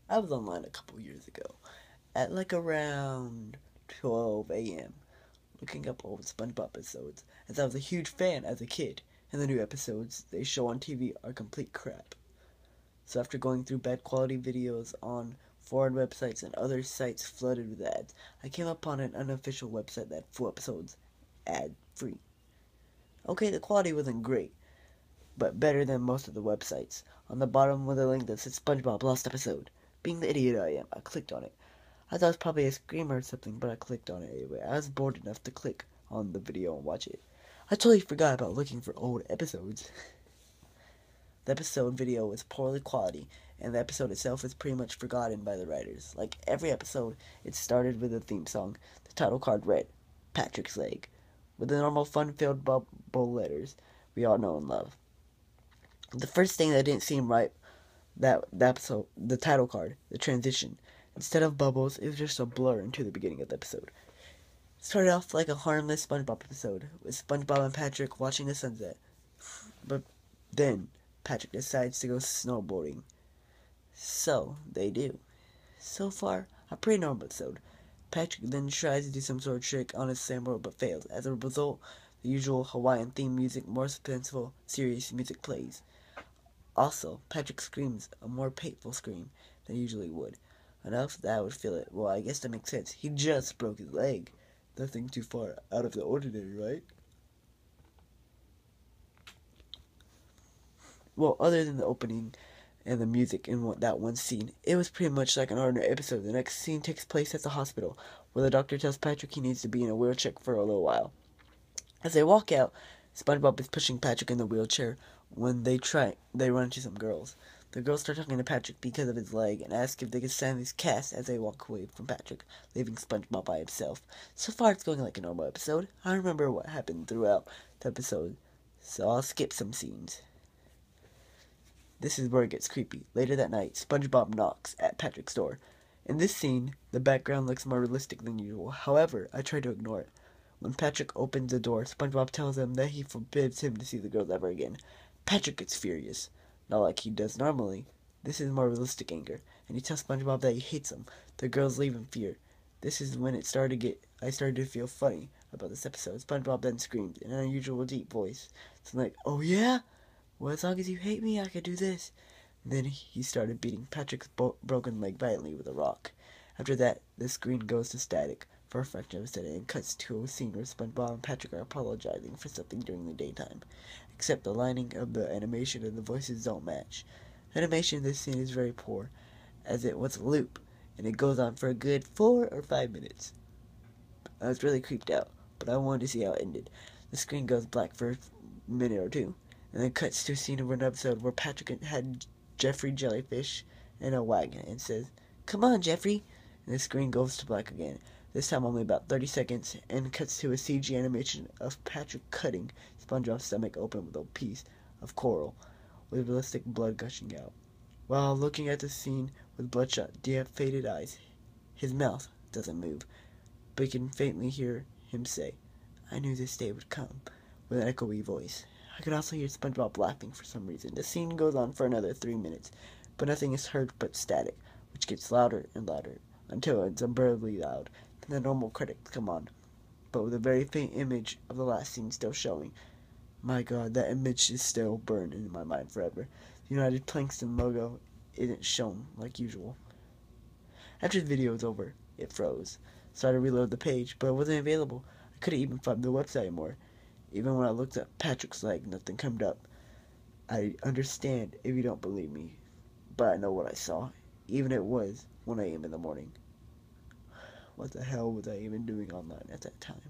I was online a couple years ago at like around 12 a.m. looking up old SpongeBob episodes, as I was a huge fan as a kid, and the new episodes they show on TV are complete crap. So after going through bad quality videos on foreign websites and other sites flooded with ads, I came upon an unofficial website that had full episodes ad free. Okay, the quality wasn't great, but better than most of the websites. On the bottom was a link that said SpongeBob Lost Episode. Being the idiot I am, I clicked on it. I thought it was probably a screamer or something, but I clicked on it anyway. I was bored enough to click on the video and watch it. I totally forgot about looking for old episodes. The episode video was poorly quality, and the episode itself was pretty much forgotten by the writers. Like every episode, it started with a theme song. The title card read, Patrick's Leg, with the normal fun-filled bubble letters we all know and love. The first thing that didn't seem right, that the episode, the title card, the transition. Instead of bubbles, it was just a blur into the beginning of the episode. It started off like a harmless SpongeBob episode, with SpongeBob and Patrick watching the sunset. But then, Patrick decides to go snowboarding. So, they do. So far, a pretty normal episode. Patrick then tries to do some sort of trick on his sandboard but fails. As a result, the usual Hawaiian theme music, more suspenseful, serious music plays. Also, Patrick screams a more painful scream than he usually would. Enough that I would feel it. Well, I guess that makes sense. He just broke his leg. Nothing too far out of the ordinary, right? Well, other than the opening and the music in that one scene, it was pretty much like an ordinary episode. The next scene takes place at the hospital, where the doctor tells Patrick he needs to be in a wheelchair for a little while. As they walk out, SpongeBob is pushing Patrick in the wheelchair when they run into some girls. The girls start talking to Patrick because of his leg and ask if they can stand his cast as they walk away from Patrick, leaving SpongeBob by himself. So far, it's going like a normal episode. I remember what happened throughout the episode, so I'll skip some scenes. This is where it gets creepy. Later that night, SpongeBob knocks at Patrick's door. In this scene, the background looks more realistic than usual. However, I try to ignore it. When Patrick opens the door, SpongeBob tells him that he forbids him to see the girls ever again. Patrick gets furious. Not like he does normally. This is more realistic anger, and he tells SpongeBob that he hates him. The girls leave in fear. This is when I started to feel funny about this episode. SpongeBob then screams in an unusual deep voice. Something like, "Oh yeah? Well, as long as you hate me, I could do this." And then he started beating Patrick's broken leg violently with a rock. After that, the screen goes to static for a fraction of a second and cuts to a scene where SpongeBob and Patrick are apologizing for something during the daytime. Except the lining of the animation and the voices don't match. The animation in this scene is very poor, as it was a loop, and it goes on for a good 4 or 5 minutes. I was really creeped out, but I wanted to see how it ended. The screen goes black for a minute or two, and then cuts to a scene of an episode where Patrick had Jeffrey Jellyfish in a wagon and says, "Come on, Jeffrey," and the screen goes to black again. This time only about 30 seconds, and cuts to a CG animation of Patrick cutting SpongeBob's stomach open with a piece of coral, with realistic blood gushing out. While looking at the scene with bloodshot, faded eyes, his mouth doesn't move, but you can faintly hear him say, "I knew this day would come," with an echoey voice. I could also hear SpongeBob laughing for some reason. The scene goes on for another 3 minutes, but nothing is heard but static, which gets louder and louder, until it's unbearably loud. Then the normal credits come on, but with a very faint image of the last scene still showing. My god, that image is still burned in my mind forever. The United Plankton logo isn't shown like usual. After the video was over, it froze. So I had to reload the page, but it wasn't available. I couldn't even find the website anymore. Even when I looked at Patrick's leg, nothing came up. I understand if you don't believe me, but I know what I saw, even if it was 1 a.m. in the morning. What the hell was I even doing online at that time?